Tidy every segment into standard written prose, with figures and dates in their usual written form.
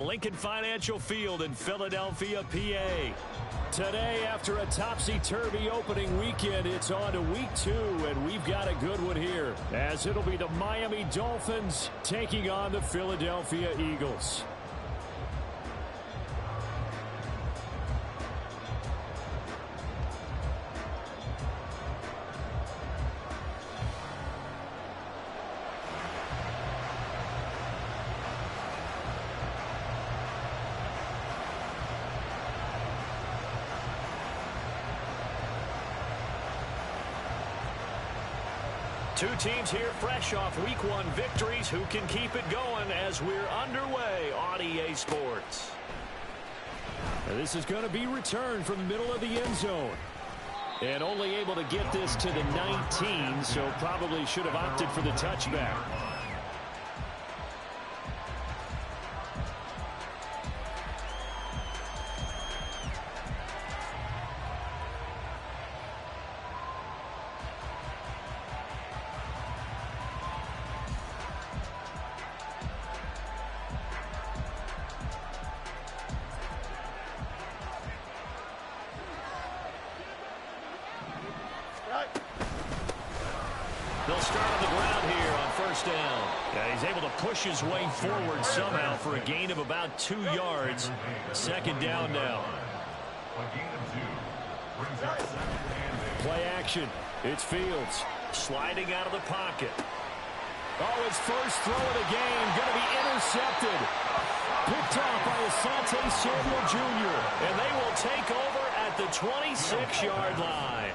Lincoln Financial Field in Philadelphia, PA. Today, after a topsy-turvy opening weekend, it's on to week 2, and we've got a good one here, as it'll be the Miami Dolphins taking on the Philadelphia Eagles. Two teams here fresh off Week 1 victories. Who can keep it going as we're underway on EA Sports? Now this is going to be returned from the middle of the end zone. And only able to get this to the 19, so probably should have opted for the touchback. They'll start on the ground here on first down. Yeah, he's able to push his way forward somehow for a gain of about 2 yards. Second down now. Play action. It's Fields sliding out of the pocket. Oh, his first throw of the game going to be intercepted. Picked off by Asante Samuel Jr. And they will take over at the 26-yard line.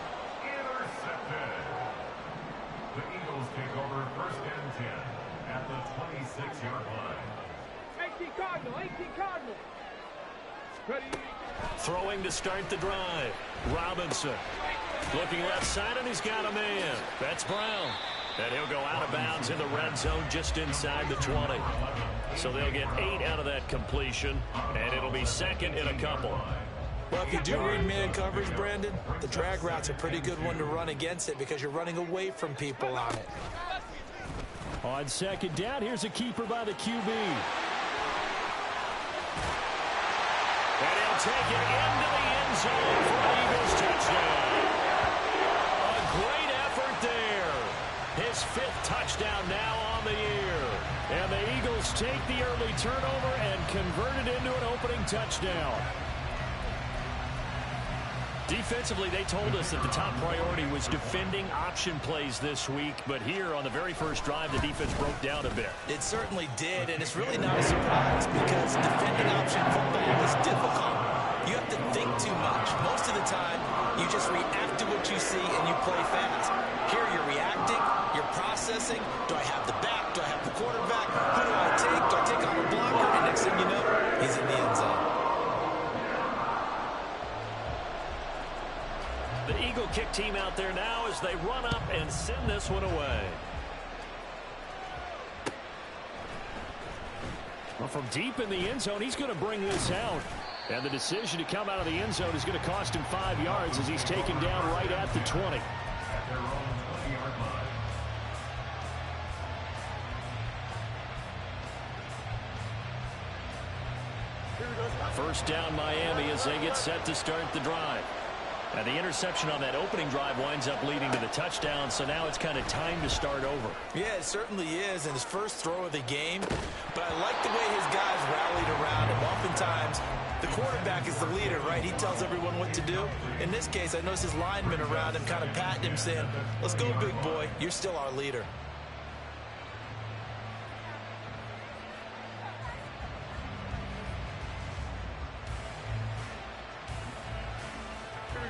The Eagles take over first and 10 at the 26-yard line. 18 Cardinal. Ready. Throwing to start the drive. Robinson. Looking left side, and he's got a man. That's Brown. And he'll go out of bounds in the red zone just inside the 20. So they'll get 8 out of that completion, and it'll be second in a couple. Well, if you do read man coverage, Brandon, the drag route's a pretty good one to run against it because you're running away from people on it. On second down, here's a keeper by the QB. And he'll take it into the end zone for an Eagles touchdown. A great effort there. His 5th touchdown now on the year. And the Eagles take the early turnover and convert it into an opening touchdown. Defensively, they told us that the top priority was defending option plays this week, but here on the very first drive, the defense broke down a bit. It certainly did, and it's really not a surprise because defending option football is difficult. You have to think too much. Most of the time, you just react to what you see and you play fast. Here you're reacting, you're processing. Do I have the back? Do I have the quarterback? Who do I take? Do I take on a blocker? And next thing you know, he's in the end zone. The Eagle kick team out there now as they run up and send this one away. Well, from deep in the end zone, he's going to bring this out. And the decision to come out of the end zone is going to cost him 5 yards as he's taken down right at the 20. At their own 20-yard line. First down Miami as they get set to start the drive. And the interception on that opening drive winds up leading to the touchdown, so now it's kind of time to start over. Yeah, it certainly is, and his first throw of the game. But I like the way his guys rallied around him. Oftentimes, the quarterback is the leader, right? He tells everyone what to do. In this case, I noticed his linemen around him kind of patting him, saying, "Let's go, big boy. You're still our leader."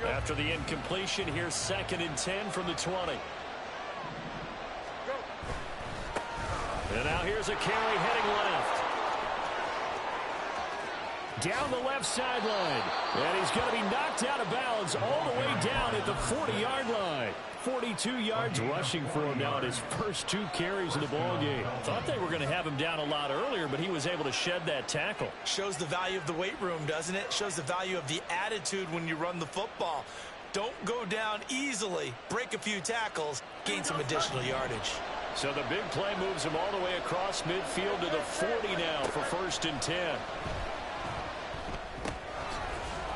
After the incompletion, here's 2nd and 10 from the 20. And now here's a carry heading left. Down the left sideline. And he's going to be knocked out of bounds all the way down at the 40-yard line. 42 yards rushing for him now at his first 2 carries of the ballgame. Thought they were going to have him down a lot earlier, but he was able to shed that tackle. Shows the value of the weight room, doesn't it? Shows the value of the attitude when you run the football. Don't go down easily. Break a few tackles. Gain some additional yardage. So the big play moves him all the way across midfield to the 40 now for 1st and 10.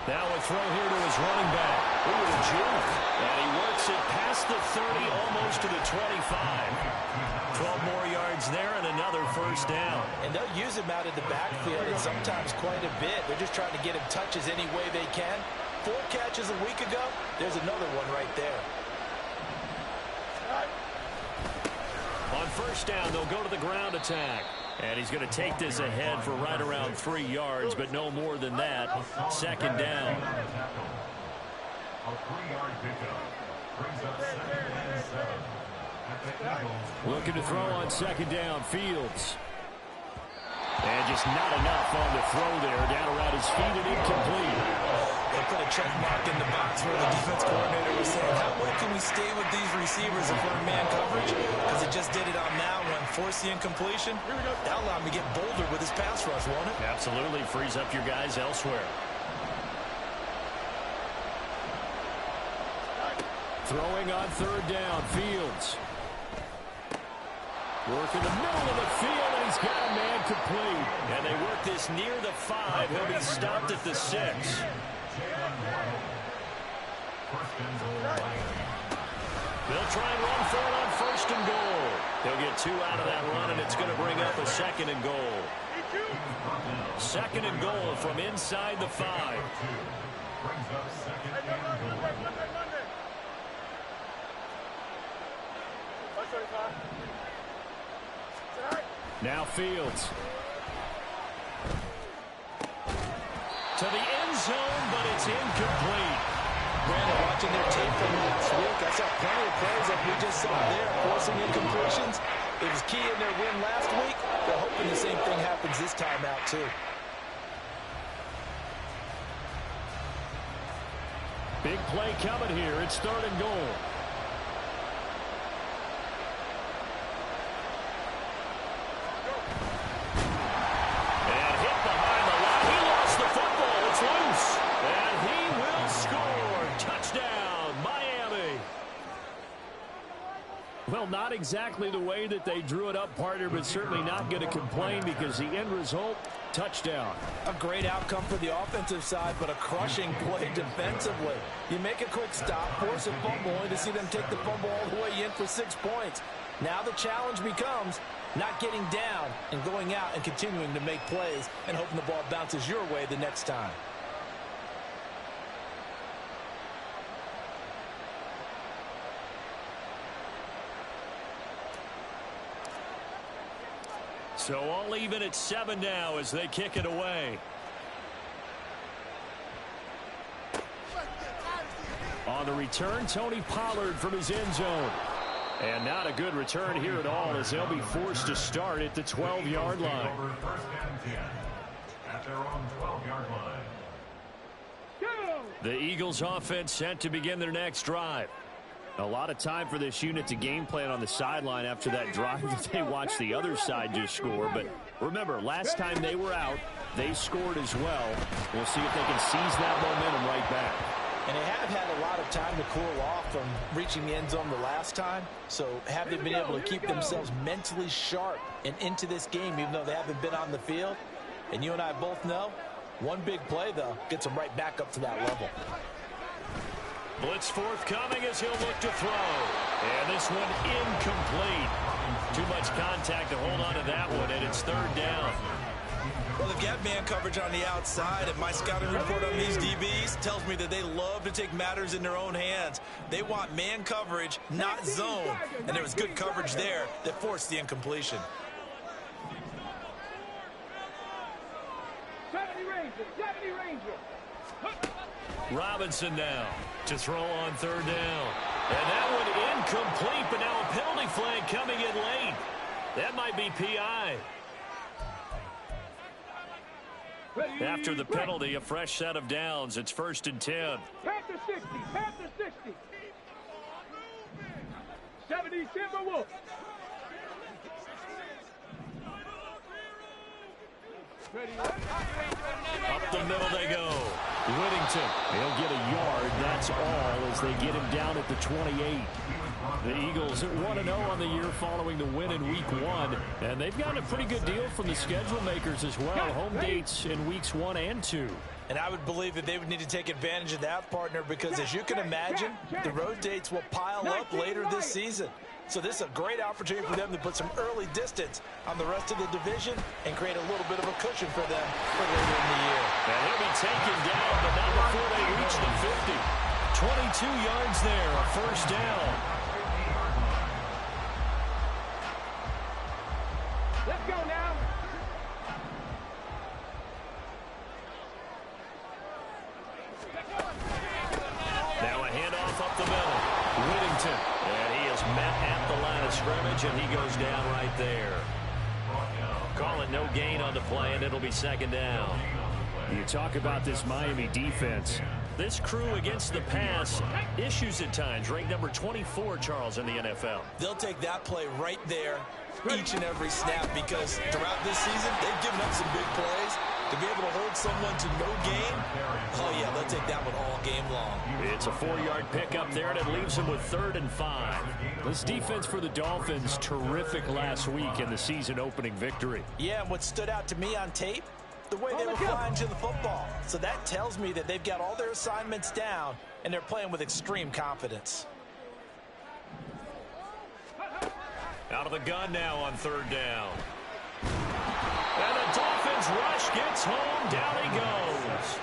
Now a throw here to his running back. Ooh, a juke. And he works it past the 30, almost to the 25. 12 more yards there and another 1st down. And they'll use him out of the backfield and sometimes quite a bit. They're just trying to get him touches any way they can. 4 catches a week ago. There's another one right there. On 1st down, they'll go to the ground attack. And he's going to take this ahead for right around 3 yards, but no more than that. 2nd down. A 3-yard pickup brings up 2nd and 7 at the Eagles. Looking to throw on 2nd down, Fields. And just not enough on the throw there. Down around his feet and incomplete. They put a check mark in the box where the defense coordinator was saying, how well can we stay with these receivers if we're in man coverage? Because it just did it on that one. Force the incompletion. That'll allow him to get bolder with his pass rush, won't it? Absolutely. Frees up your guys elsewhere. Throwing on 3rd down, Fields. Work in the middle of the field, and he's got a man complete. And they work this near the 5. He'll be stopped at the 6. They'll try and run for it on 1st and goal. He'll get 2 out of that run, and it's going to bring up a 2nd and goal. 2nd and goal from inside the 5. Brings up 2nd and goal. Now Fields. To the end zone, but it's incomplete. Brandon, watching their tape from last week, I saw plenty of plays like we just saw there, forcing incompletions. It was key in their win last week. They're hoping the same thing happens this time out, too. Big play coming here. It's 3rd and goal. And hit behind the line. He lost the football. It's loose. And he will score. Touchdown, Miami. Well, not exactly the way that they drew it up, partner, but certainly not going to complain because the end result, touchdown. A great outcome for the offensive side, but a crushing play defensively. You make a quick stop, force a fumble, only to see them take the fumble all the way in for 6 points. Now the challenge becomes not getting down and going out and continuing to make plays and hoping the ball bounces your way the next time. So all even at 7 now as they kick it away. On the return, Tony Pollard from his end zone. And not a good return here at all as they'll be forced to start at the 12-yard line. Over 1st and 10 at their own 12-yard line. The Eagles offense set to begin their next drive. A lot of time for this unit to game plan on the sideline after that drive that they watched the other side just score. But remember, last time they were out, they scored as well. We'll see if they can seize that momentum right back. And they have had a lot of time to cool off from reaching the end zone the last time. So have they been able to keep themselves mentally sharp and into this game even though they haven't been on the field? And you and I both know, one big play, though, gets them right back up to that level. Blitz forthcoming as he'll look to throw. And this one incomplete. Too much contact to hold on to that one, and it's 3rd down. Well, they've got man coverage on the outside, and my scouting report on these DBs tells me that they love to take matters in their own hands. They want man coverage, not zone. And there was good coverage there that forced the incompletion. Robinson now to throw on 3rd down. And that one incomplete, but now a penalty flag coming in late. That might be PI. After the penalty, a fresh set of downs. It's 1st and 10. Panther 60, Panther 60. 70 Timberwolves. Up Up the middle they go. Whittington, he'll get a yard. That's all as they get him down at the 28. The Eagles at 1-0 on the year following the win in Week 1. And they've gotten a pretty good deal from the schedule makers as well. Home dates in Weeks 1 and 2. And I would believe that they would need to take advantage of that, partner, because as you can imagine, the road dates will pile up later this season. So this is a great opportunity for them to put some early distance on the rest of the division and create a little bit of a cushion for them for later in the year. And he'll be taken down, but not before they reach the 50. 22 yards there, a first down. Let's go now. Now a handoff up the middle. Whittington. And he is met at the line of scrimmage, and he goes down right there. Call it no gain on the play, and it'll be second down. You talk about this Miami defense. This crew against the pass, issues at times. Ranked number 24, Charles, in the NFL. They'll take that play right there each and every snap because throughout this season, they've given up some big plays. To be able to hold someone to no gain, oh, yeah, they'll take that one all game long. It's a 4-yard pickup there, and it leaves them with 3rd and 5. This defense for the Dolphins, terrific last week in the season-opening victory. Yeah, and what stood out to me on tape, the way they were flying to the football. So that tells me that they've got all their assignments down, and they're playing with extreme confidence. Out of the gun now on 3rd down. And the Dolphins rush gets home. Down he goes.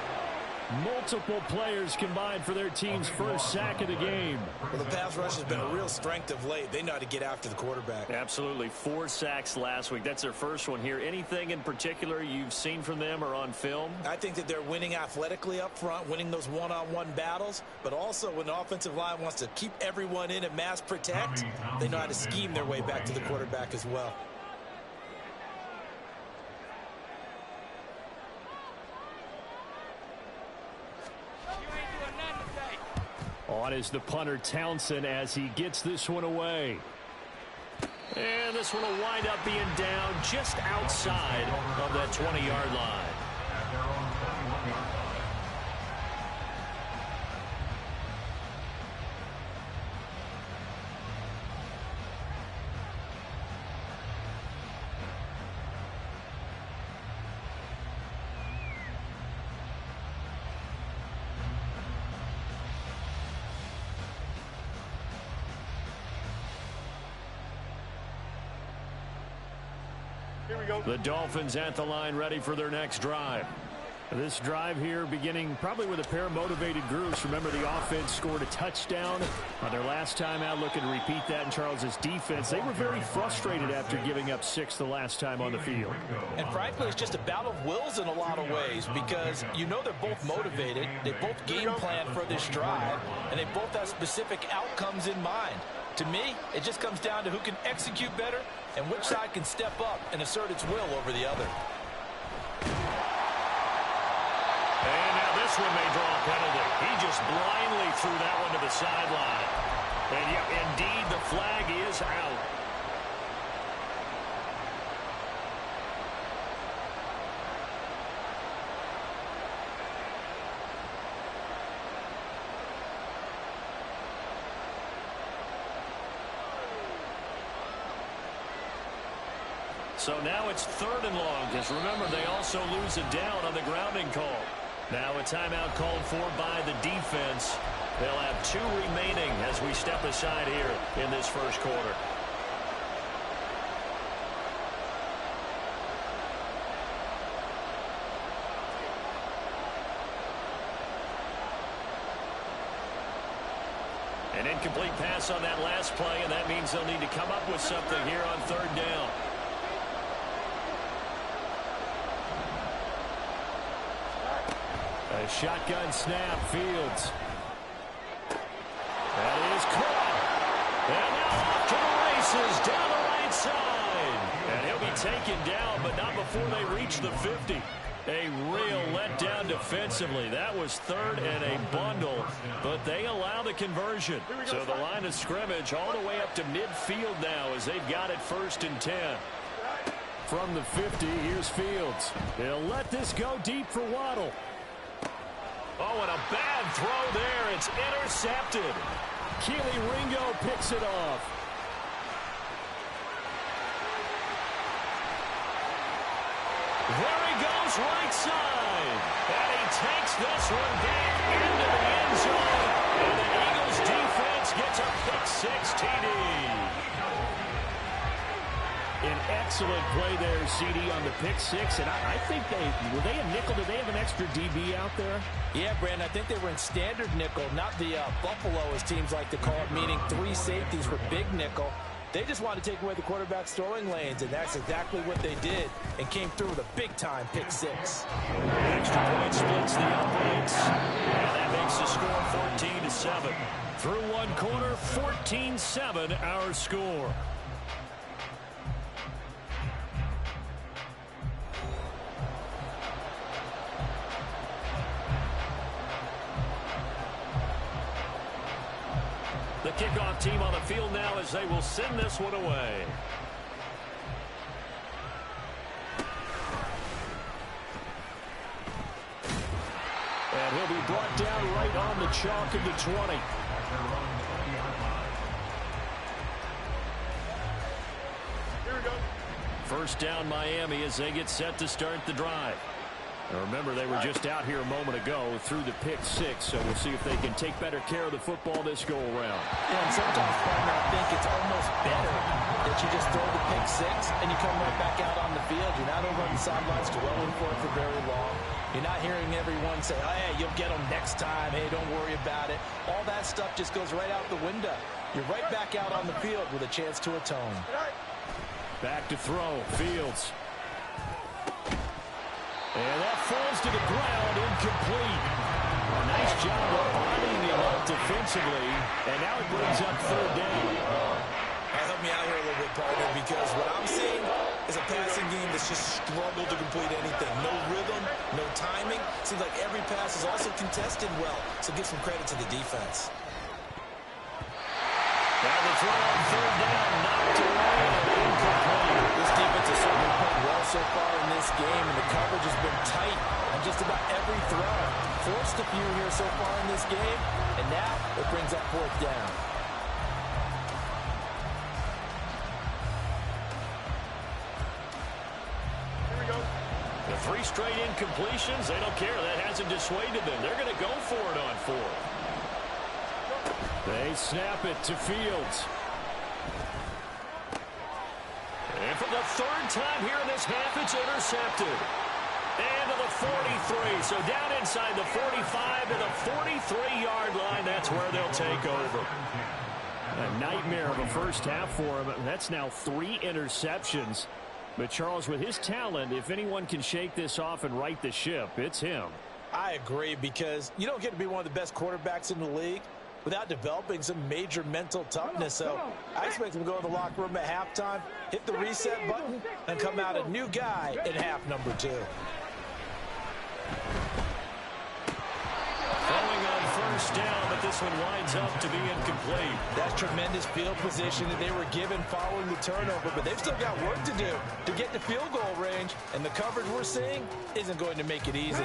Multiple players combined for their team's first sack of the game. Well, the pass rush has been a real strength of late. They know how to get after the quarterback. Absolutely. 4 sacks last week. That's their first one here. Anything in particular you've seen from them or on film? I think that they're winning athletically up front, winning those one-on-one battles, but also when the offensive line wants to keep everyone in and mass protect, they know how to scheme their way back to the quarterback as well. On is the punter Townsend as he gets this one away. And this one will wind up being down just outside of that 20-yard line. The Dolphins at the line ready for their next drive. This drive here beginning probably with a pair of motivated groups. Remember, the offense scored a touchdown on their last time out, looking to repeat that in Charles's defense. They were very frustrated after giving up 6 the last time on the field. And frankly, it's just a battle of wills in a lot of ways because you know they're both motivated. They both game plan for this drive, and they both have specific outcomes in mind. To me, it just comes down to who can execute better and which side can step up and assert its will over the other. And now this one may draw a penalty. He just blindly threw that one to the sideline. And yeah, indeed, the flag is out. So now it's 3rd and long, because remember, they also lose a down on the grounding call. Now a timeout called for by the defense. They'll have 2 remaining as we step aside here in this first quarter. An incomplete pass on that last play, and that means they'll need to come up with something here on 3rd down. A shotgun snap, Fields. That is caught. And now off to the races down the right side. And he'll be taken down, but not before they reach the 50. A real letdown defensively. That was 3rd and a bundle, but they allow the conversion. So the line of scrimmage all the way up to midfield now as they've got it 1st and 10. From the 50, here's Fields. He'll let this go deep for Waddle. Oh, and a bad throw there. It's intercepted. Keely Ringo picks it off. There he goes, right side. And he takes this one back into the end zone. And the Eagles defense gets a pick-6 TD. An excellent play there, CD, on the pick-6. And I think were they a nickel? Did they have an extra DB out there? Yeah, Brandon, I think they were in standard nickel, not the Buffalo, as teams like to call it, meaning 3 safeties for big nickel. They just wanted to take away the quarterback's throwing lanes, and that's exactly what they did, and came through with a big-time pick-6. Extra point splits the uprights, and that makes the score 14-7. Through one quarter, 14-7 our score. The kickoff team on the field now as they will send this one away. And he'll be brought down right on the chalk of the 20. First down Miami as they get set to start the drive. Now remember, they were just out here a moment ago through the pick-6, so we'll see if they can take better care of the football this go-around. Yeah, and sometimes, partner, I think it's almost better that you just throw the pick-6 and you come right back out on the field. You're not over on the sidelines dwelling for it for very long. You're not hearing everyone say, oh, hey, you'll get them next time. Hey, don't worry about it. All that stuff just goes right out the window. You're right back out on the field with a chance to atone. Back to throw, Fields. And that falls to the ground, incomplete. A nice job of bodying him up defensively, and now it brings up third down. Help me out here a little bit, partner, because what I'm seeing is a passing game that's just struggled to complete anything. No rhythm, no timing. Seems like every pass is also contested well, so give some credit to the defense. Now the throw on third down, knocked away and incomplete. This defense has certainly played well so far in this game, and the coverage has been tight on just about every throw. Forced a few here so far in this game, and now it brings up fourth down. Here we go. The 3 straight incompletions, they don't care. That hasn't dissuaded them. They're going to go for it on 4th. They snap it to Fields. And for the 3rd time here in this half, it's intercepted. And to the 43. So down inside the 45 to the 43-yard line. That's where they'll take over. A nightmare of a first half for him. That's now 3 interceptions. But Charles, with his talent, if anyone can shake this off and right the ship, it's him. I agree, because you don't get to be one of the best quarterbacks in the league without developing some major mental toughness. So I expect him to go in the locker room at halftime, hit the reset button, and come out a new guy in half number 2. Throwing on first down, but this one winds up to be incomplete. That's tremendous field position that they were given following the turnover, but they've still got work to do to get to field goal range, and the coverage we're seeing isn't going to make it easy.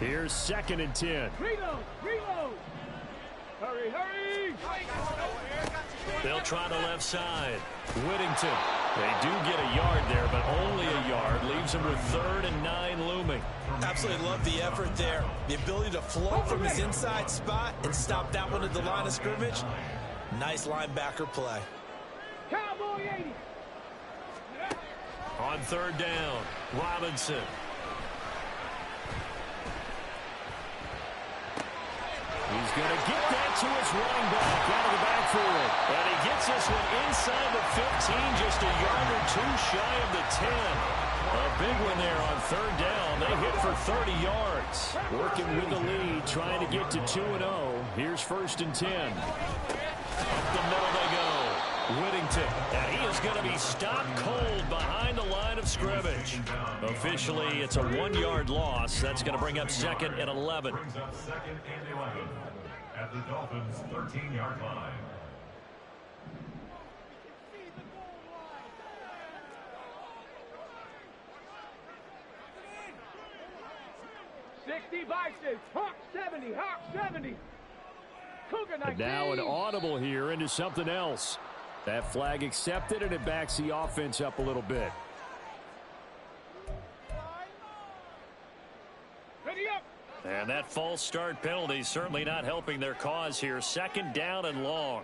Here's 2nd and 10. Reload! Reload! Hurry, hurry! They'll try the left side. Whittington. They do get a yard there, but only a yard. Leaves them with 3rd and 9 looming. Absolutely love the effort there. The ability to flow from his inside spot and stop that one at the line of scrimmage. Nice linebacker play. Cowboy 80! On 3rd down, Robinson. He's going to get that to his running back out of the backfield. And he gets this one inside the 15, just a yard or 2 shy of the 10. A big one there on 3rd down. They hit for 30 yards. Working with the lead, trying to get to 2-0. Here's 1st and 10. Up the middle they go. Whittington, and he is going to be stopped cold behind the line of scrimmage. Officially, it's a 1-yard loss. That's going to bring up 2nd and 11. Brings up 2nd and 11 at the Dolphins' 13-yard line. 60 Vices. Hawk 70. Hawk 70. Cougar 19. And now an audible here into something else. That flag accepted, and it backs the offense up a little bit. Ready up. And that false start penalty certainly not helping their cause here. Second down and long.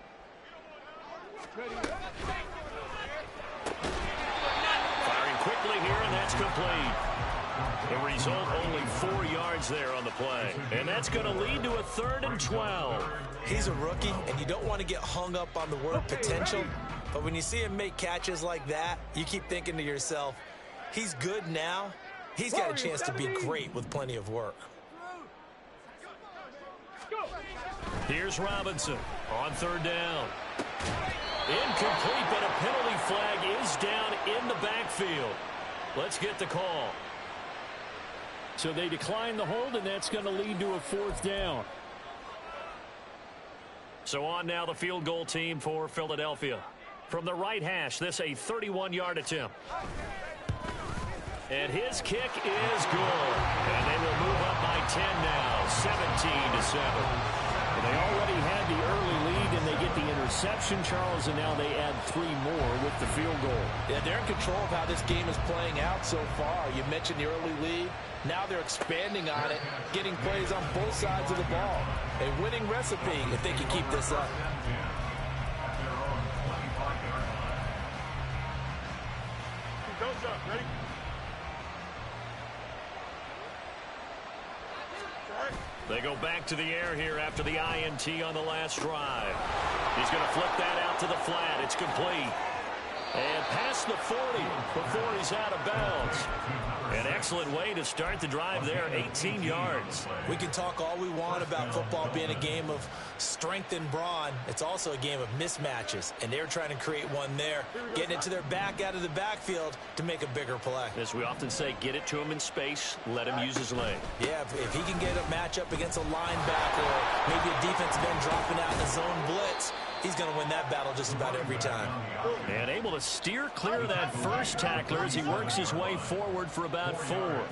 Ready up. Firing quickly here, and that's complete. The result, only 4 yards there on the play. And that's going to lead to a 3rd and 12. He's a rookie, and you don't want to get hung up on the word potential. But when you see him make catches like that, you keep thinking to yourself, he's good now. He's got a chance to be great with plenty of work. Here's Robinson on 3rd down. Incomplete, but a penalty flag is down in the backfield. Let's get the call. So they decline the hold, and that's going to lead to a 4th down. So on now the field goal team for Philadelphia. From the right hash, this a 31-yard attempt. And his kick is good. And they will move up by 10 now, 17-7. They already had the early lead, and they get the interception, Charles, and now they add 3 more with the field goal. Yeah, they're in control of how this game is playing out so far. You mentioned the early lead. Now they're expanding on it, getting plays on both sides of the ball. A winning recipe if they can keep this up. Don't jump. Ready? They go back to the air here after the INT on the last drive. He's going to flip that out to the flat. It's complete. And past the 40 before he's out of bounds. An excellent way to start the drive there, 18 yards. We can talk all we want about football being a game of strength and brawn. It's also a game of mismatches, and they're trying to create one there, getting it to their back out of the backfield to make a bigger play. As we often say, get it to him in space, let him use his leg. Yeah, if he can get a matchup against a linebacker or maybe a defensive end dropping out in the zone blitz, he's going to win that battle just about every time. And able to steer clear of that first tackler as he works his way forward for about 4.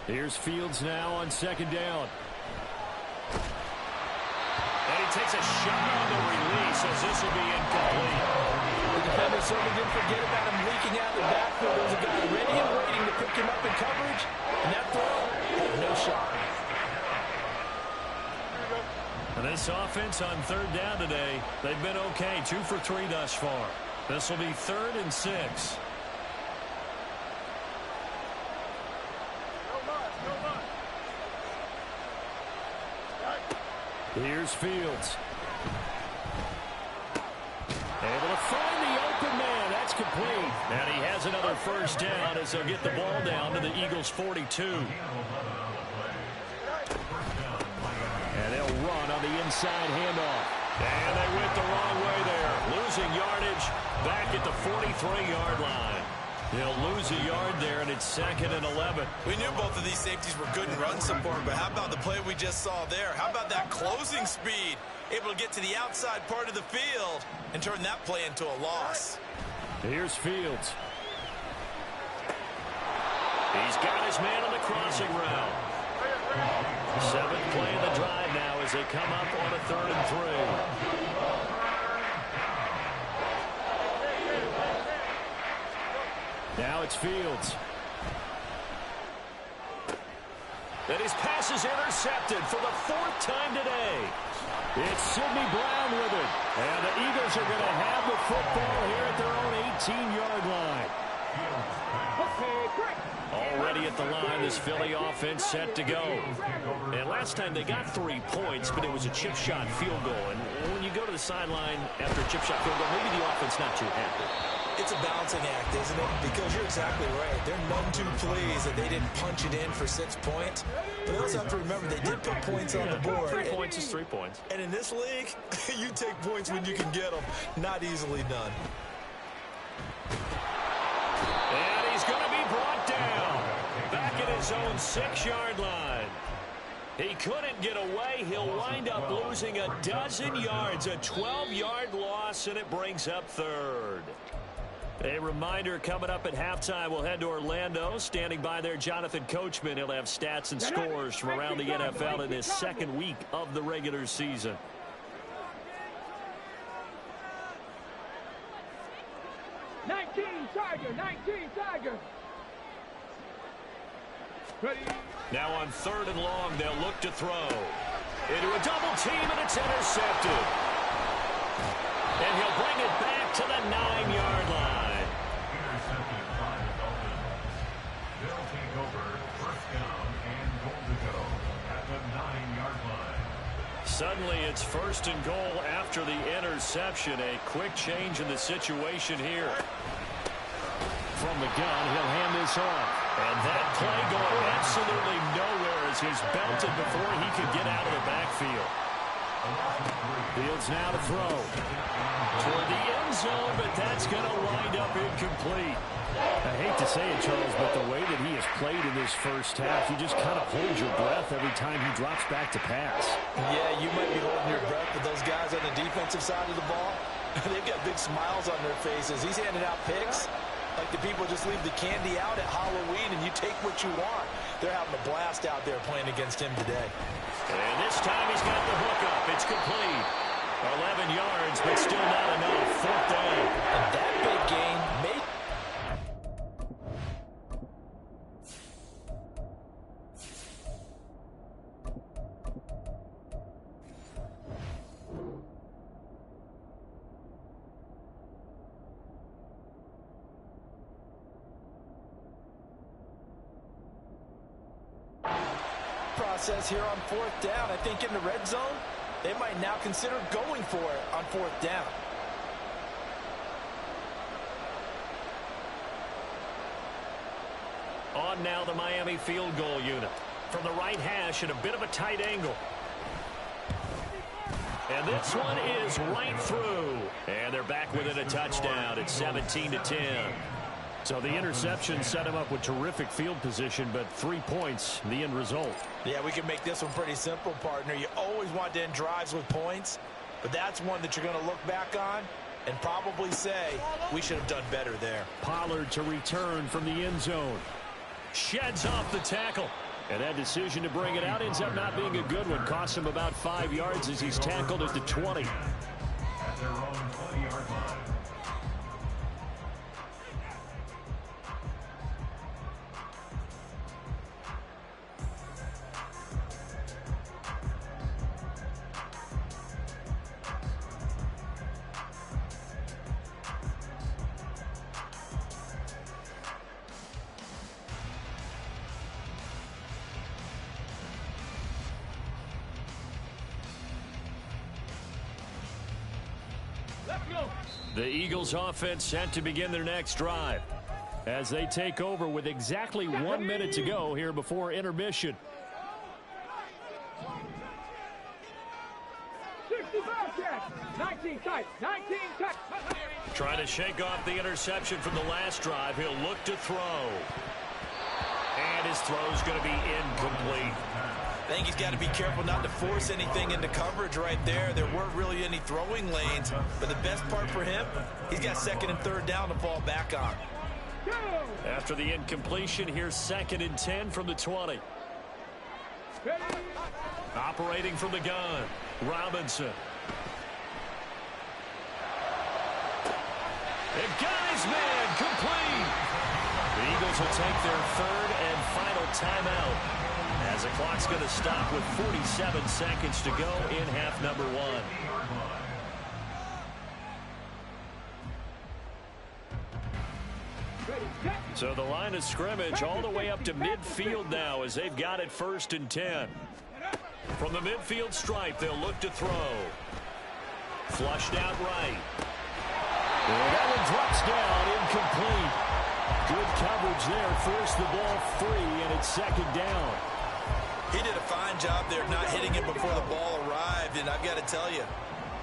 Here's Fields now on 2nd down. And he takes a shot on the release as this will be incomplete. The defender certainly didn't forget about him leaking out the backfield. There was a guy ready and waiting to pick him up in coverage, and that throw had no shot. And this offense on 3rd down today, they've been okay, 2 for 3 thus far. This will be 3rd and 6. Here's Fields. Able to find the open man. That's complete. And he has another first down as they'll get the ball down to the Eagles' 42. And they'll run on the inside handoff. And they went the wrong way there. Losing yardage back at the 43-yard line. They'll lose a yard there, and it's 2nd and 11. We knew both of these safeties were good in run support, but how about the play we just saw there? How about that closing speed? Able to get to the outside part of the field and turn that play into a loss. Here's Fields. He's got his man on the crossing route. 7th play of the drive now as they come up on a 3rd and 3. Now it's Fields. And his pass is intercepted for the 4th time today. It's Sidney Brown with it. And the Eagles are going to have the football here at their own 18-yard line. Already at the line, this Philly offense set to go. And last time they got 3 points, but it was a chip shot field goal. And when you go to the sideline after a chip shot field goal, maybe the offense not too happy. It's a balancing act, isn't it? Because you're exactly right. They're none too pleased that they didn't punch it in for 6 points. But they also have to remember they did put points on the board. 3 points is 3 points. And in this league, you take points when you can get them. Not easily done. And he's going to be brought down. Back at his own 6-yard line. He couldn't get away. He'll wind up losing a dozen yards. A 12-yard loss, and it brings up 3rd. A reminder coming up at halftime, we'll head to Orlando. Standing by there, Jonathan Coachman. He'll have stats and scores from around the NFL in his second week of the regular season. Tiger, 19 Tiger. Ready. Now on 3rd and long, they'll look to throw. Into a double team, and it's intercepted. And he'll bring it back to the 9-yard line. Intercepted by the Dolphins. They'll take over 1st down and goal to go at the 9-yard line. Suddenly it's 1st and goal after the interception. A quick change in the situation here. From the gun, he'll hand this off. And that play going absolutely nowhere as he's belted before he could get out of the backfield. Fields now to throw. Toward the end zone, but that's going to wind up incomplete. I hate to say it, Charles, but the way that he has played in this first half, you just kind of hold your breath every time he drops back to pass. Yeah, you might be holding your breath, but those guys on the defensive side of the ball, they've got big smiles on their faces. He's handing out picks like the people just leave the candy out at Halloween and you take what you want. They're having a blast out there playing against him today. And this time he's got the hook up. It's complete. 11 yards, but still not enough. 4th down. And that big gain made... process here on 4th down. I think in the red zone, they might now consider going for it on 4th down. On now the Miami field goal unit. From the right hash at a bit of a tight angle. And this one is right through. And they're back within a touchdown. It's 17-10. So the interception set him up with terrific field position, but 3 points, the end result. Yeah, we can make this one pretty simple, partner. You always want to end drives with points, but that's one that you're going to look back on and probably say, we should have done better there. Pollard to return from the end zone. Sheds off the tackle. And that decision to bring it out ends up not being a good one. Costs him about 5 yards as he's tackled at the 20. At their own 20-yard line. The Eagles offense set to begin their next drive as they take over with exactly 1 minute to go here before intermission. 19 tight, 19 tight. Trying to shake off the interception from the last drive. He'll look to throw. And his throw's going to be incomplete. I think he's got to be careful not to force anything into coverage right there. There weren't really any throwing lanes, but the best part for him, he's got 2nd and 3rd down to fall back on. After the incompletion, here's 2nd and 10 from the 20. Operating from the gun, Robinson. And guys, man, complete. The Eagles will take their 3rd and final timeout as the clock's going to stop with 47 seconds to go in half number 1. So the line of scrimmage all the way up to midfield now as they've got it 1st and 10. From the midfield stripe, they'll look to throw. Flushed out right. And that one drops down, incomplete. Good coverage there, forced the ball free, and it's 2nd down. He did a fine job there not hitting it before the ball arrived, and I've got to tell you,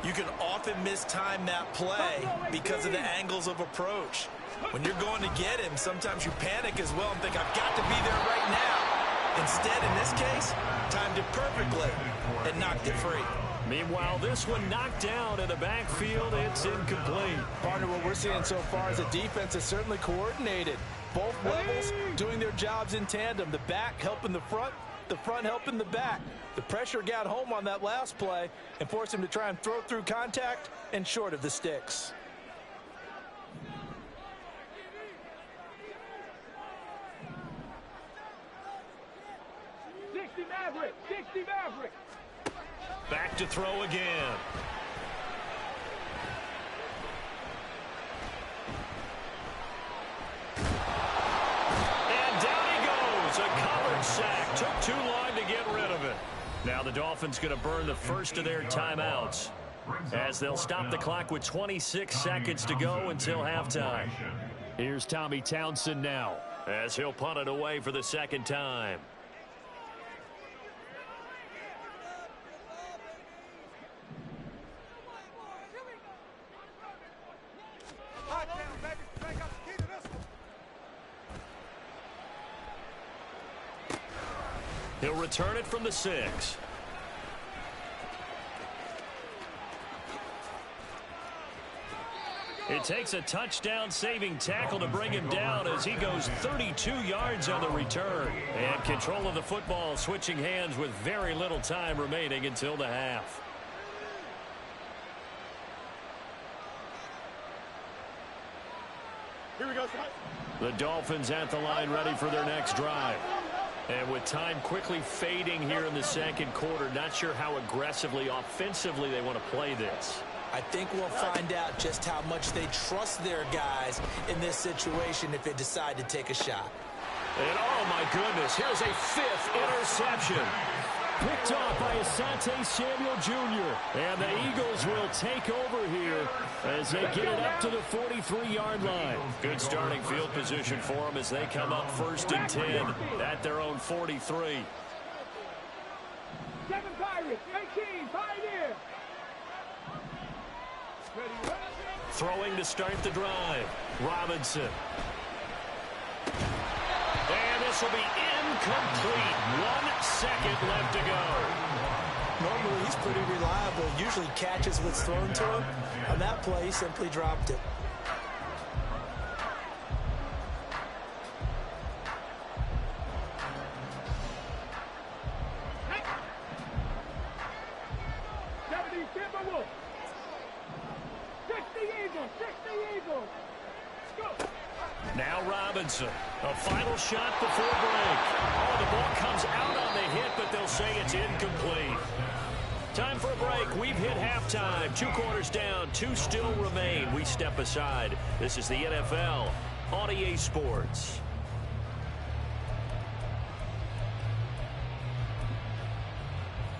you can often mistime that play because of the angles of approach. When you're going to get him, sometimes you panic as well and think, I've got to be there right now. Instead, in this case, timed it perfectly and knocked it free. Meanwhile, this one knocked down in the backfield. It's incomplete. Partner, what we're seeing so far is the defense is certainly coordinated. Both levels doing their jobs in tandem. The back helping the front helping the back. The pressure got home on that last play and forced him to try and throw through contact and short of the sticks. Maverick. Back to throw again. And down he goes. A covered sack. Took too long to get rid of it. Now the Dolphins going to burn the first of their timeouts, as they'll stop the clock with 26 seconds to go until halftime. Here's Tommy Townsend now, as he'll punt it away for the second time. He'll return it from the 6. It takes a touchdown-saving tackle to bring him down as he goes 32 yards on the return. And control of the football switching hands with very little time remaining until the half. Here we go, son. The Dolphins at the line ready for their next drive. And with time quickly fading here in the second quarter, not sure how aggressively, offensively they want to play this. I think we'll find out just how much they trust their guys in this situation if they decide to take a shot. And oh my goodness, here's a 5th interception. Picked off by Asante Samuel Jr. And the Eagles will take over here as they get it up to the 43-yard line. Good starting field position for them as they come up 1st and 10 at their own 43. 7 Pirates, 18, Pioneer. Throwing to start the drive. Robinson. And this will be incomplete. 1 second left to go. Normally, he's pretty reliable. Usually catches what's thrown to him. On that play, he simply dropped it. Now Robinson, a final shot before break. Oh, the ball comes out on the hit, but they'll say it's incomplete. Time for a break. We've hit halftime. 2 quarters down, 2 still remain. We step aside. This is the NFL on EA Sports.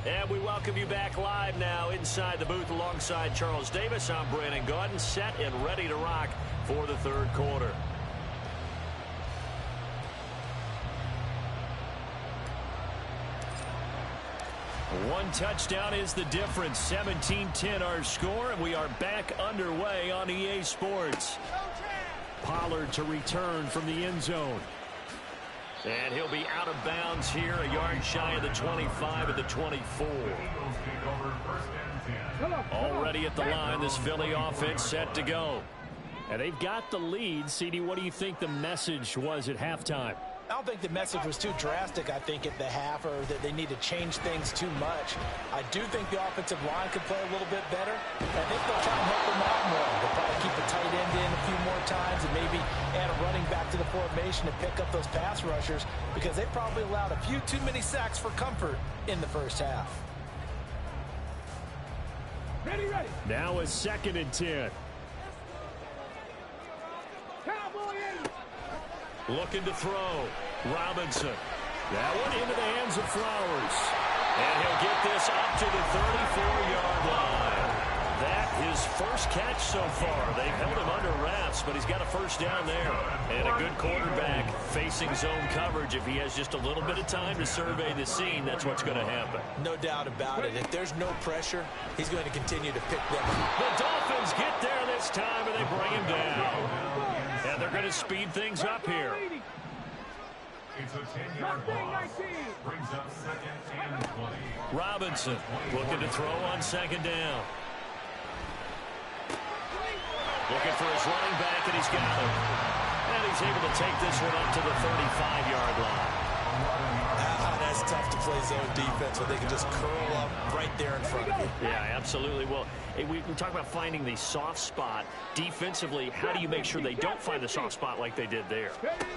And we welcome you back live now inside the booth alongside Charles Davis. I'm Brandon Gaudin, set and ready to rock for the 3rd quarter. One touchdown is the difference. 17-10 our score, and we are back underway on EA Sports. Pollard to return from the end zone. And he'll be out of bounds here, a yard shy of the 25 at the 24. Already at the line, this Philly offense set to go. And they've got the lead. CD, what do you think the message was at halftime? I don't think the message was too drastic, I think, at the half, or that they need to change things too much. I do think the offensive line could play a little bit better. I think they'll try and help them out more. They'll probably keep the tight end in a few more times and maybe add a running back to the formation to pick up those pass rushers, because they probably allowed a few too many sacks for comfort in the first half. Ready. Now a 2nd and 10. Cowboy in. Looking to throw. Robinson. That one into the hands of Flowers. And he'll get this up to the 34-yard line. That his first catch so far. They've held him under wraps, but he's got a first down there. And a good quarterback facing zone coverage. If he has just a little bit of time to survey the scene, that's what's going to happen. No doubt about it. If there's no pressure, he's going to continue to pick them up. The Dolphins get there this time, and they bring him down. And they're going to speed things up here. It's a 10-yard loss. Brings up 2nd and 20. Robinson looking to throw on 2nd down. Looking for his running back, and he's got him. And he's able to take this one up to the 35-yard line. That's tough to play zone defense where they can just curl up right there in front of you. Yeah, absolutely. Well, we talk about finding the soft spot. Defensively, how do you make sure they don't find the soft spot like they did there?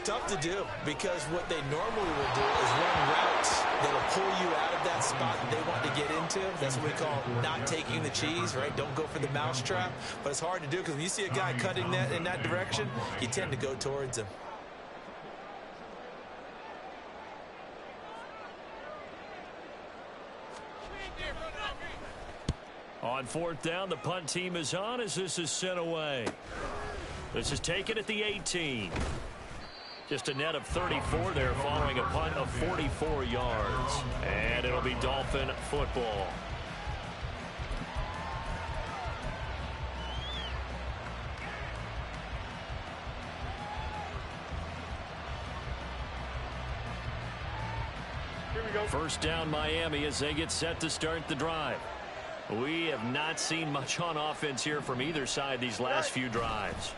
Tough to do, because what they normally will do is run routes that'll pull you out of that spot that they want to get into. That's what we call not taking the cheese, right? Don't go for the mousetrap. But it's hard to do, because when you see a guy cutting that in that direction, you tend to go towards him. On 4th down, the punt team is on as this is sent away. This is taken at the 18. Just a net of 34 there following a punt of 44 yards. And it'll be Dolphin football. Here we go. 1st down Miami as they get set to start the drive. We have not seen much on offense here from either side these last few drives.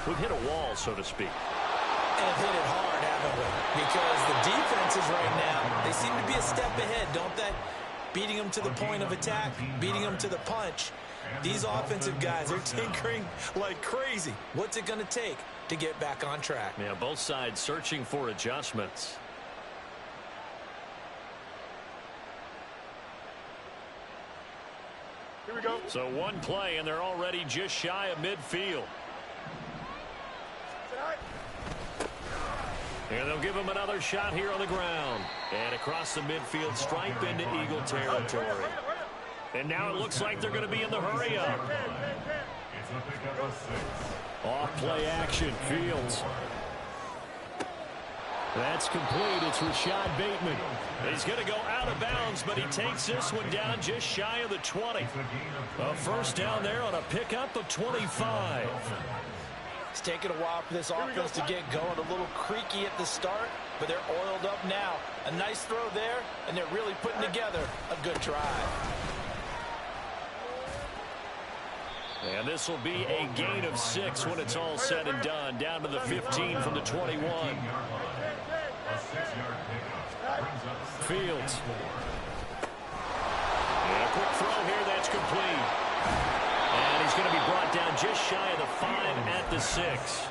We've hit a wall, so to speak. And hit it hard, haven't we? Because the defenses right now, they seem to be a step ahead, don't they? Beating them to the point of attack, beating them to the punch. These offensive guys are tinkering like crazy. What's it going to take to get back on track? Yeah, both sides searching for adjustments. Here we go. So one play, and they're already just shy of midfield. And they'll give him another shot here on the ground. And across the midfield stripe into Eagle territory. And now it looks like they're going to be in the hurry up. It's a pickup of 6. Off play action, Fields. That's complete. It's Rashad Bateman. He's going to go out of bounds, but he takes this one down just shy of the 20. A 1st down there on a pickup of 25. It's taken a while for this offense to get going. A little creaky at the start, but they're oiled up now. A nice throw there, and they're really putting together a good drive. And this will be a gain of 6 when it's all said and done. Down to the 15 from the 21. Fields. And a quick throw here, that's complete. And he's going to be brought down just shy of the 5 at the 6.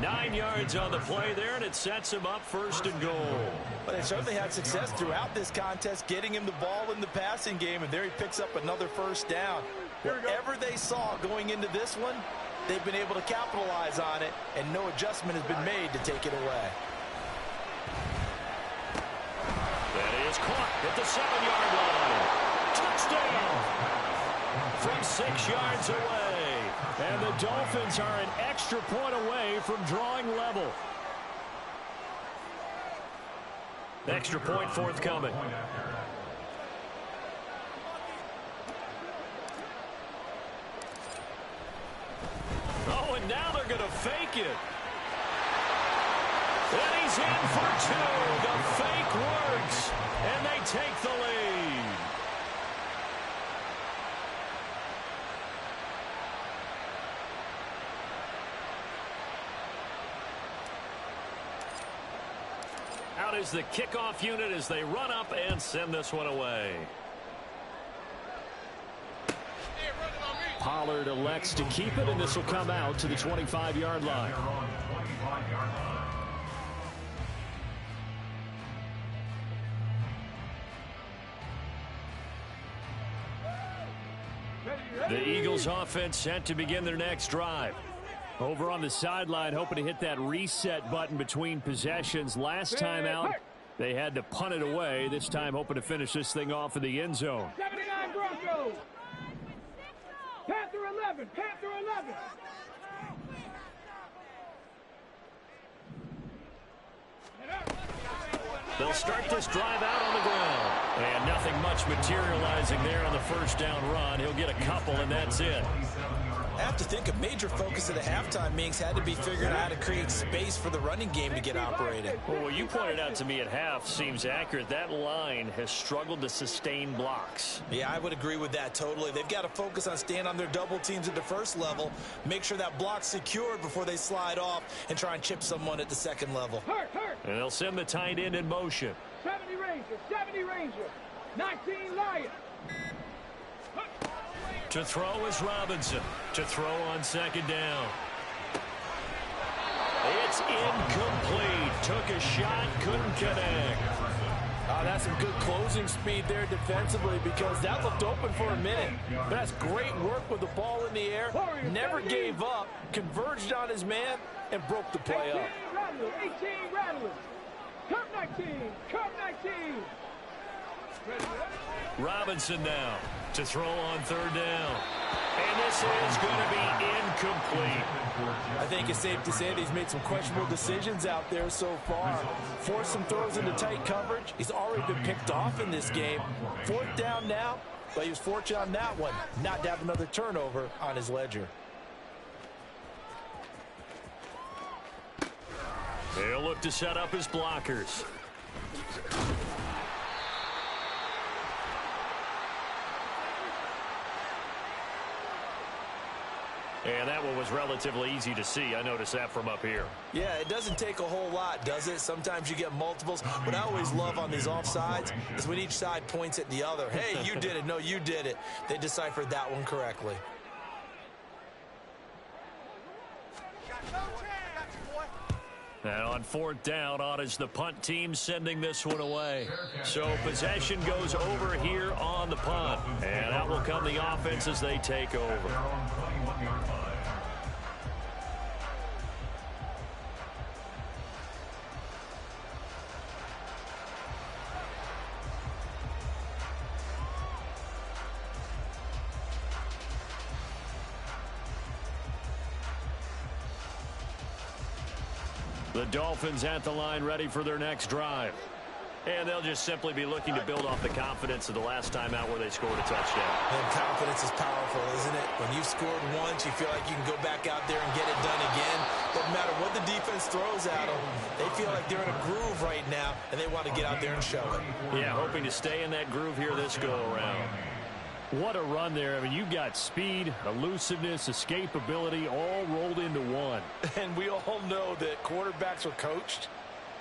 9 yards on the play there, and it sets him up 1st and goal. But they certainly had success throughout this contest, getting him the ball in the passing game, and there he picks up another 1st down. Whatever they saw going into this one, they've been able to capitalize on it, and no adjustment has been made to take it away. That is caught at the 7-yard line. Touchdown! From 6 yards away. And the Dolphins are an extra point away from drawing level. Extra point forthcoming. Oh, and now they're going to fake it. And he's in for 2. The fake works. And they take the lead. Out is the kickoff unit as they run up and send this one away. Pollard elects to keep it, and this will come out to the 25-yard line. The Eagles offense set to begin their next drive. Over on the sideline, hoping to hit that reset button between possessions. Last time out, they had to punt it away. This time, hoping to finish this thing off in the end zone. 79 Broncos. Panther 11. Panther 11. They'll start this drive out on the ground. And nothing much materializing there on the 1st down run. He'll get a couple, and that's it. I have to think a major focus at the halftime meetings had to be figuring out how to create space for the running game to get operating. Well, what you pointed out to me at half seems accurate. That line has struggled to sustain blocks. Yeah, I would agree with that totally. They've got to focus on staying on their double teams at the first level, make sure that block's secured before they slide off and try and chip someone at the second level. And they'll send the tight end in motion. 70 Ranger, 19 Lion. To throw is Robinson. To throw on second down. It's incomplete. Took a shot, couldn't connect. That's some good closing speed there defensively because that looked open for a minute. But that's great work with the ball in the air. Never gave up, converged on his man, and broke the play up. 18 Rattlers. Come 19. Robinson now to throw on third down. And this is going to be incomplete. I think it's safe to say that he's made some questionable decisions out there so far. Forced some throws into tight coverage. He's already been picked off in this game. Fourth down now, but he was fortunate on that one not to have another turnover on his ledger. They'll look to set up his blockers. And that one was relatively easy to see. I noticed that from up here. Yeah, it doesn't take a whole lot, does it? Sometimes you get multiples. What I always love on these offsides is when each side points at the other. Hey, you did it. No, you did it. They deciphered that one correctly. And on fourth down, on is the punt team sending this one away. So possession goes over here on the punt. And out will come the offense as they take over. The Dolphins at the line ready for their next drive. And they'll just simply be looking to build off the confidence of the last time out where they scored a touchdown. And confidence is powerful, isn't it? When you've scored once, you feel like you can go back out there and get it done again. Doesn't matter what the defense throws at them. They feel like they're in a groove right now, and they want to get out there and show it. Yeah, hoping to stay in that groove here this go-around. What a run there. I mean, you've got speed, elusiveness, escapability all rolled into one. And we all know that quarterbacks are coached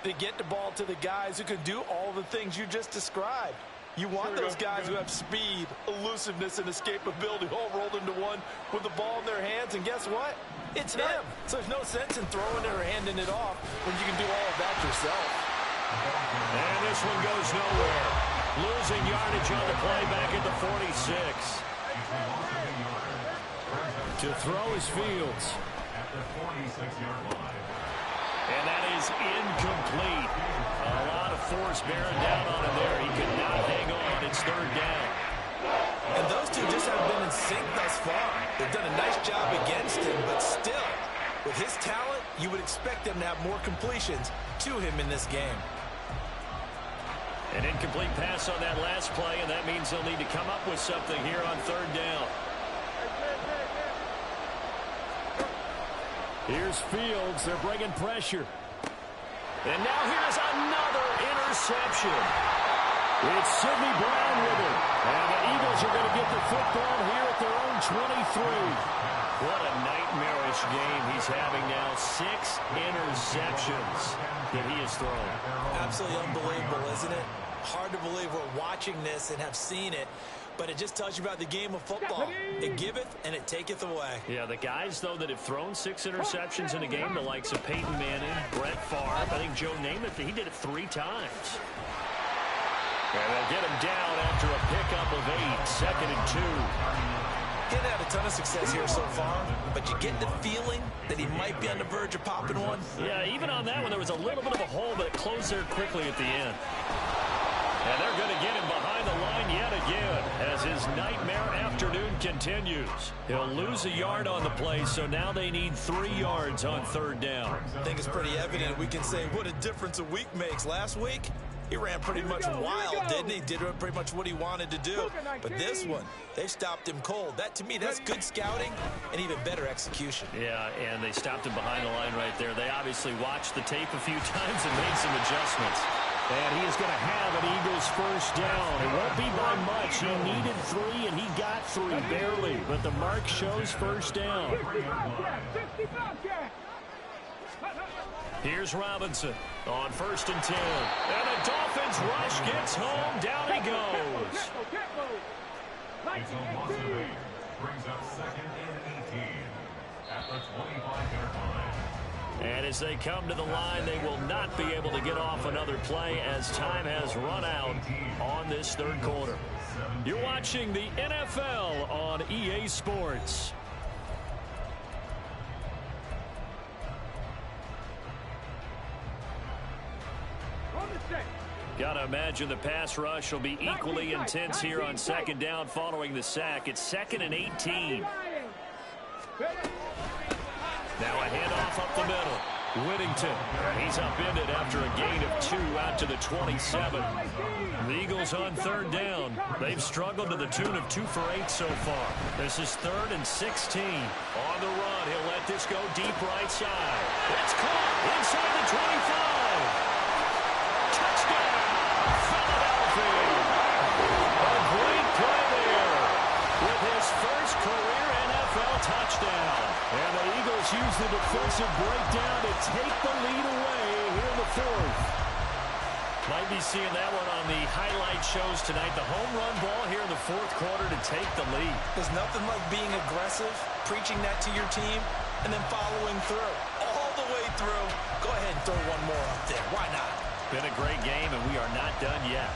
to get the ball to the guys who can do all the things you just described. You want those guys who have speed, elusiveness, and escapability all rolled into one with the ball in their hands. And guess what? It's him. So there's no sense in throwing it or handing it off when you can do all of that yourself. And this one goes nowhere. Losing yardage on the play back at the 46. To throw is Fields. At the 46-yard line. And that is incomplete. A lot of force bearing down on him there. He could not hang on. It's third down. And those two just haven't been in sync thus far. They've done a nice job against him, but still, with his talent, you would expect them to have more completions to him in this game. An incomplete pass on that last play, and that means they'll need to come up with something here on third down. Here's Fields. They're bringing pressure. And now here's another interception. It's Sidney Brown with it. And the Eagles are going to get the football here at their own 23. What a nightmarish game he's having now. 6 interceptions that he has thrown. Absolutely unbelievable, isn't it? Hard to believe we're watching this and have seen it, but it just tells you about the game of football. It giveth and it taketh away. Yeah, the guys, though, that have thrown 6 interceptions in a game, the likes of Peyton Manning, Brett Favre, I think Joe Namath, he did it 3 times. And they'll get him down after a pickup of 8, second and 2. Didn't have a ton of success here so far, but you get the feeling that he might be on the verge of popping one. Yeah, even on that one, there was a little bit of a hole, but it closed there quickly at the end. And they're going to get him behind the line yet again as his nightmare afternoon continues. He'll lose a yard on the play, so now they need 3 yards on third down. I think it's pretty evident. We can say what a difference a week makes. Last week, He ran pretty much wild, didn't he? Did pretty much what he wanted to do. But this one, they stopped him cold. That, to me, that's good scouting and even better execution. Yeah, and they stopped him behind the line right there. They obviously watched the tape a few times and made some adjustments. And he is going to have an Eagles first down. It won't be by much. He needed 3, and he got 3, barely. But the mark shows first down. Here's Robinson on 1st and 10. And the Dolphins rush gets home. Down he goes. It's a loss of 8. Brings up 2nd and 18 at the 25-yard line. And as they come to the line, they will not be able to get off another play as time has run out on this 3rd quarter. You're watching the NFL on EA Sports. Got to imagine the pass rush will be equally intense here on 2nd down following the sack. It's 2nd and 18. Now a handoff up the middle. Whittington, he's upended after a gain of 2 out to the 27. The Eagles on 3rd down. They've struggled to the tune of 2 for 8 so far. This is 3rd and 16. On the run, he'll let this go deep right side. It's caught inside the 25. Touchdown, Philadelphia. A great play there with his first career NFL touchdown. And the Eagles use the defensive breakdown to take the lead away here in the 4th. Might be seeing that one on the highlight shows tonight. The home run ball here in the 4th quarter to take the lead. There's nothing like being aggressive, preaching that to your team, and then following through. All the way through. Go ahead and throw one more up there. Why not? Been a great game, and we are not done yet.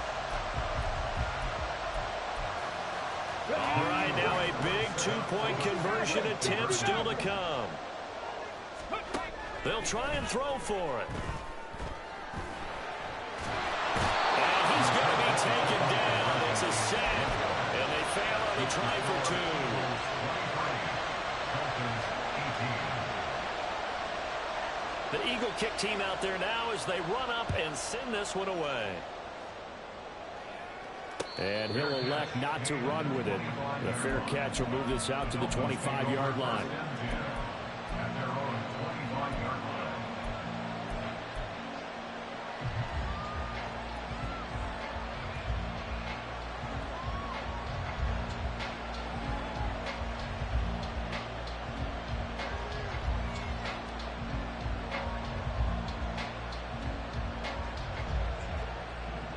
All right, now a big 2-point conversion attempt still to come. They'll try and throw for it. And he's going to be taken down. It's a sack, and they fail on the try for 2. The Eagle kick team out there now as they run up and send this one away. And he'll elect not to run with it. The fair catch will move this out to the 25-yard line.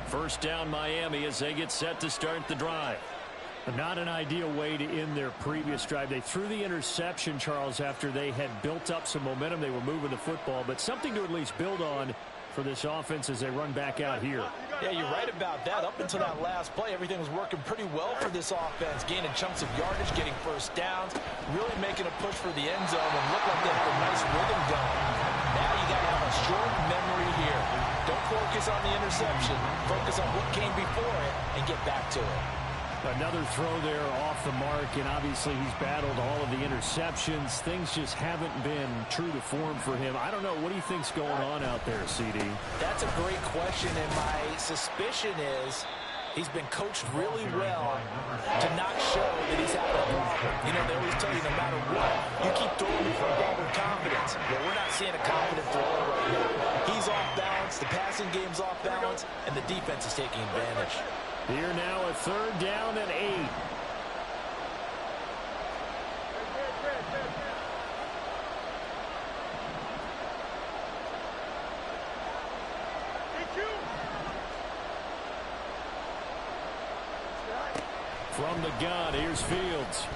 First down Miami as they get set to start the drive. Not an ideal way to end their previous drive. They threw the interception, Charles, after they had built up some momentum. They were moving the football, but something to at least build on for this offense as they run back out here. Yeah, you're right about that. Up until that last play, everything was working pretty well for this offense, gaining chunks of yardage, getting first downs, really making a push for the end zone, and looked like they had a nice rhythm going. Now you got to have a short memory here. Don't focus on the interception. Focus on what came before it and get back to it. Another throw there off the mark, and obviously he's battled all of the interceptions. Things just haven't been true to form for him. I don't know. What do you think's going on out there, CD? That's a great question, and my suspicion is he's been coached really well to not show that he's having a problem. You know, they always tell you no matter what, you keep throwing the football with confidence. Well, we're not seeing a confident thrower right now. He's off balance, the passing game's off balance, and the defense is taking advantage. Here now a 3rd down and 8. From the gun, here's Fields.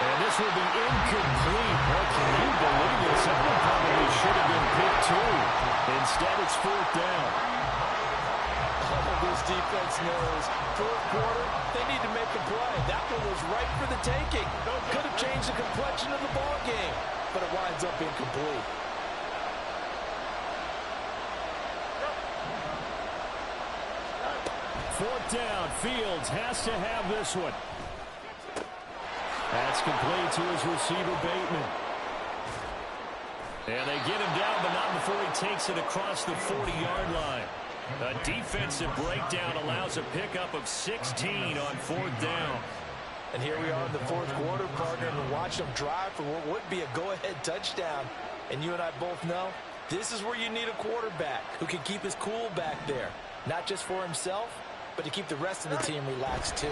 And this will be incomplete. What can you believe it? Someone probably should have been picked too. Instead, it's 4th down. This defense knows 4th quarter, they need to make a play. That one was right for the taking. Could have changed the complexion of the ball game, but it winds up incomplete. Fourth down, Fields has to have this one. That's complete to his receiver, Bateman. And they get him down, but not before he takes it across the 40-yard line. A defensive breakdown allows a pickup of 16 on 4th down. And here we are in the 4th quarter, partner, and watch them drive for what would be a go-ahead touchdown. And you and I both know this is where you need a quarterback who can keep his cool back there. Not just for himself, but to keep the rest of the team relaxed too.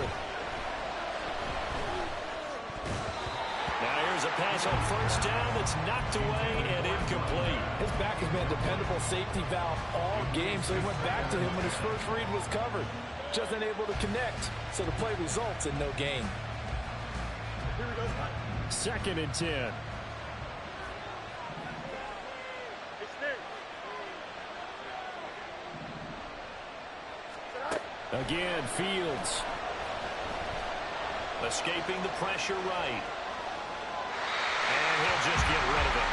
Now here's a pass on 1st down that's knocked away and incomplete. His back has been a dependable safety valve all game, so he went back to him when his first read was covered. Just unable to connect, so the play results in no gain. 2nd and 10. Again, Fields. Escaping the pressure right. And he'll just get rid of it.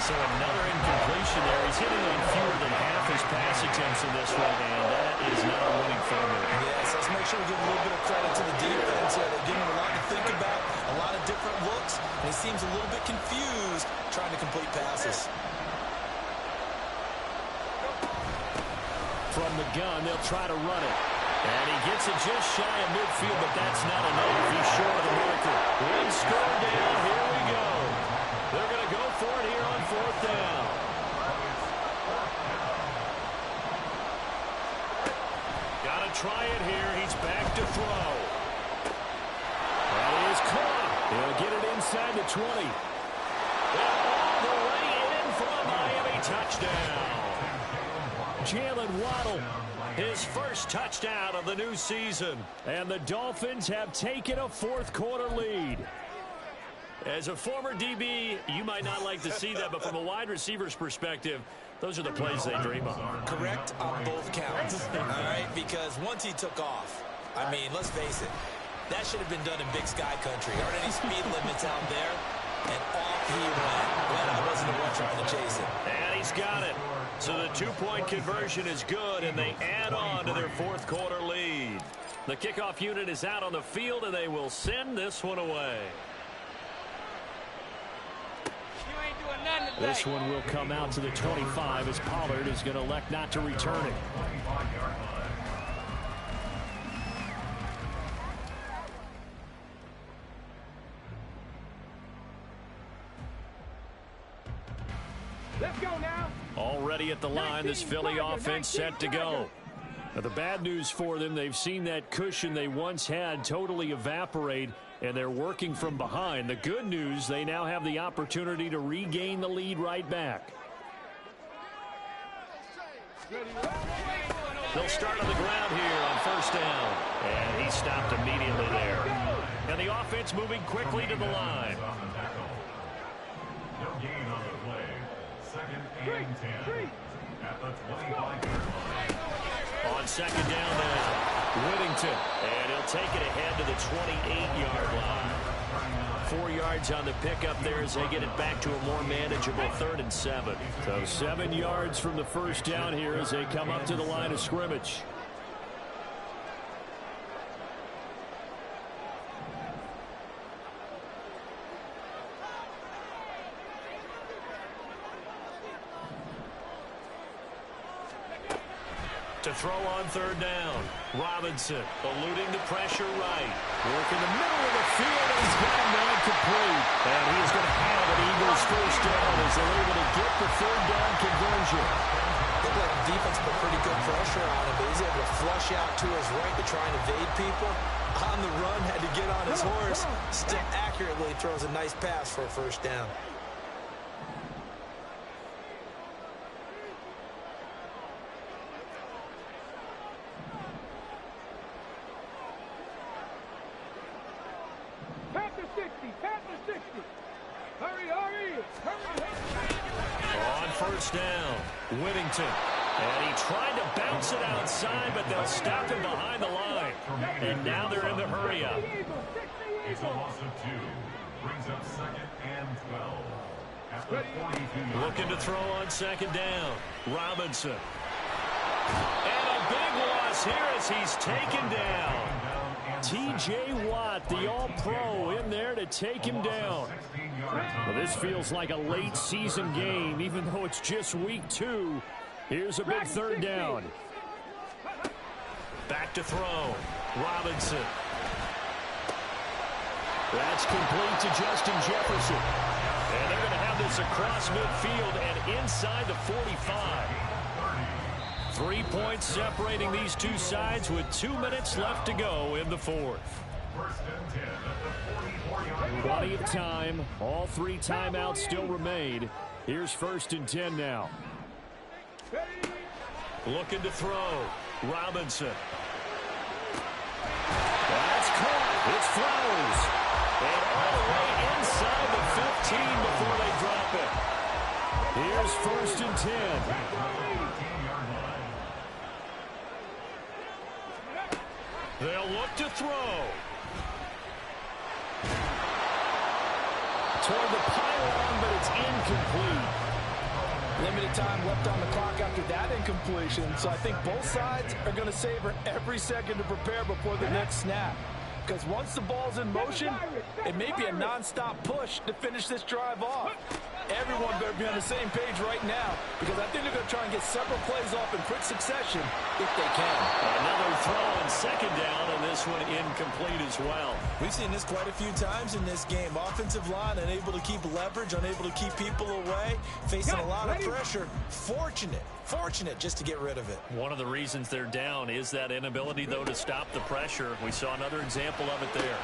So another incompletion there. He's hitting on fewer than half his pass attempts in this one, and that is not a winning formula. Yes, let's make sure we give a little bit of credit to the defense here. They're giving him a lot to think about, a lot of different looks, and he seems a little bit confused trying to complete passes. From the gun, they'll try to run it. And he gets it just shy of midfield, but that's not enough. He's short of the marker. One score down. Here we go. They're going to go for it here on 4th down. Got to try it here. He's back to throw. That is caught. He'll get it inside the 20. And all the way in for a Miami touchdown. Jalen Waddle, his first touchdown of the new season. And the Dolphins have taken a 4th quarter lead. As a former DB, you might not like to see that, but from a wide receiver's perspective, those are the plays they dream of. Correct on both counts, all right? Because once he took off, I mean, let's face it, that should have been done in Big Sky country. Aren't any speed limits out there? And off he went. Glad I wasn't the one trying to chase it. And he's got it. So the 2-point conversion is good, and they add on to their 4th quarter lead. The kickoff unit is out on the field, and they will send this one away. This one will come out to the 25 as Pollard is going to elect not to return it. Let's go now. Already at the line, this Philly offense set to go. Now, the bad news for them, they've seen that cushion they once had totally evaporate, and they're working from behind. The good news, they now have the opportunity to regain the lead right back. They'll start on the ground here on 1st down. And he stopped immediately there. And the offense moving quickly to the line. No gain on the play. 2nd and 10 at the 25-yard line. On 2nd down now, Whittington. And he'll take it ahead to the 28-yard line. 4 yards on the pickup there as they get it back to a more manageable 3rd and 7. So 7 yards from the 1st down here as they come up to the line of scrimmage. To throw on 3rd down. Robinson eluding the pressure right. Work in the middle of the field, and he's got him down complete. And he is going to have an Eagles 1st down as they're able to get the 3rd down conversion. Looked like the defense put pretty good pressure on him, but he's able to flush out to his right to try and evade people. On the run, had to get on his horse. Still accurately throws a nice pass for a 1st down. Down, Whittington, and he tried to bounce it outside, but they'll stop him behind the line. And now they're in the hurry up. It's a loss of 2. Brings up 2nd and 12 at the 42. Looking to throw on 2nd down. Robinson. And a big loss here as he's taken down. T.J. Watt, the All-Pro, in there to take him down. Well, this feels like a late-season game, even though it's just week 2. Here's a big third down. Back to throw. Robinson. That's complete to Justin Jefferson. And they're going to have this across midfield and inside the 45. 3 points separating these two sides with 2 minutes left to go in the fourth. 20 of time. All 3 timeouts still remain. Here's 1st and 10 now. Looking to throw. Robinson. That's caught. It's Flowers. And all the way inside the 15 before they drop it. Here's 1st and 10. They'll look to throw. Toward the pylon, but it's incomplete. Limited time left on the clock after that incompletion, so I think both sides are going to savor every second to prepare before the next snap. Because once the ball's in motion, it may be a non-stop push to finish this drive off. Everyone better be on the same page right now, because I think they're going to try and get several plays off in quick succession if they can. Another throw and 2nd down, and this one incomplete as well. We've seen this quite a few times in this game. Offensive line unable to keep leverage, unable to keep people away, facing a lot of pressure. Fortunate just to get rid of it. One of the reasons they're down is that inability, though, to stop the pressure. We saw another example of it there.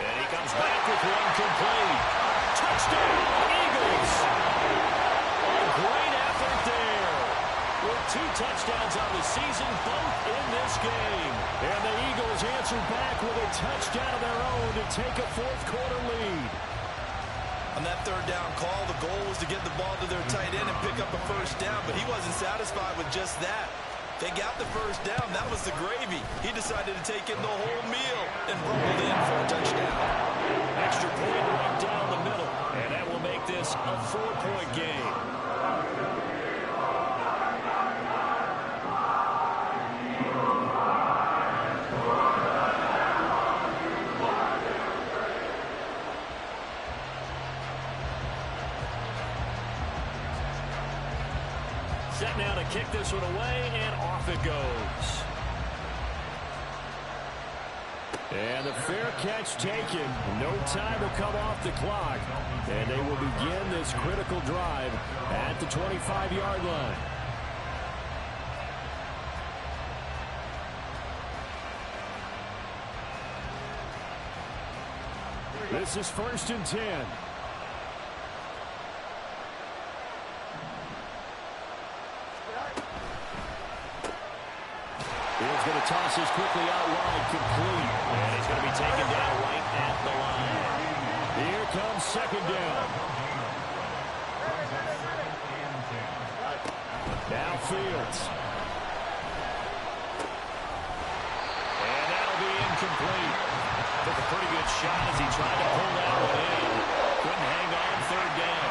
And he comes back with one complete. Touchdown, Eagles! A great effort there. With 2 touchdowns on the season, both in this game. And the Eagles answer back with a touchdown of their own to take a 4th quarter lead. On that 3rd down call, the goal was to get the ball to their tight end and pick up a 1st down, but he wasn't satisfied with just that. They got the 1st down. That was the gravy. He decided to take in the whole meal and rolled in for a touchdown. Extra point right down the middle, and that will make this a 4-point game. Set now to kick this one away, and off it goes. And the fair catch taken. No time to come off the clock. And they will begin this critical drive at the 25-yard line. This is 1st and 10. He's going to toss this quickly out wide, complete. And he's going to be taken down right at the line. Here comes 2nd down. Now Fields. And that'll be incomplete. Took a pretty good shot as he tried to pull that one in. Couldn't hang on 3rd down.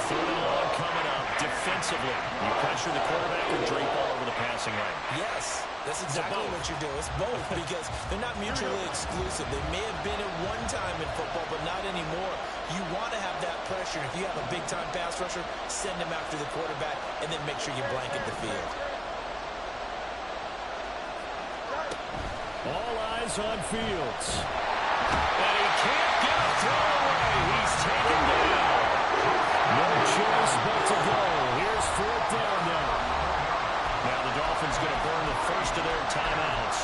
3rd and long coming up. Defensively, you pressure the quarterback or drape all over the passing lane. Yes, that's exactly what you do. It's both because they're not mutually exclusive. They may have been at one time in football, but not anymore. You want to have that pressure. If you have a big-time pass rusher, send him after the quarterback, and then make sure you blanket the field. All eyes on Fields. And he can't get a throw away. He's taken down. No choice but to go. Here's 4th down now. Now the Dolphins going to burn the first of their timeouts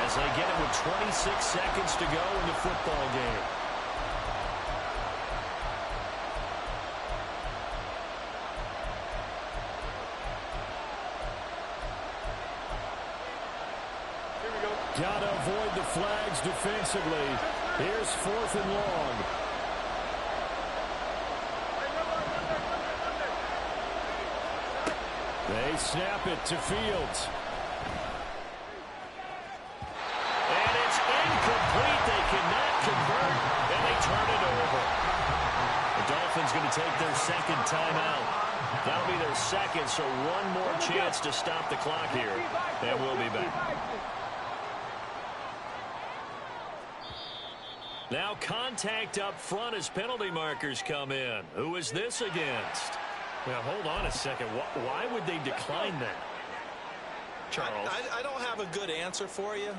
as they get it with 26 seconds to go in the football game. Got to avoid the flags defensively. Here's 4th and long. They snap it to Fields. And it's incomplete. They cannot convert, and they turn it over. The Dolphins going to take their 2nd timeout. That'll be their 2nd, so one more chance to stop the clock here, and we'll be back. Now contact up front as penalty markers come in. Who is this against? Now, hold on a second. Why would they decline that? Charles? I don't have a good answer for you,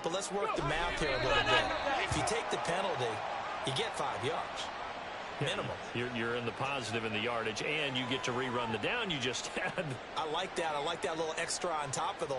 but let's work the math here a little bit. If you take the penalty, you get 5 yards. Minimum. You're in the positive in the yardage, and you get to rerun the down you just had. I like that. I like that little extra on top of the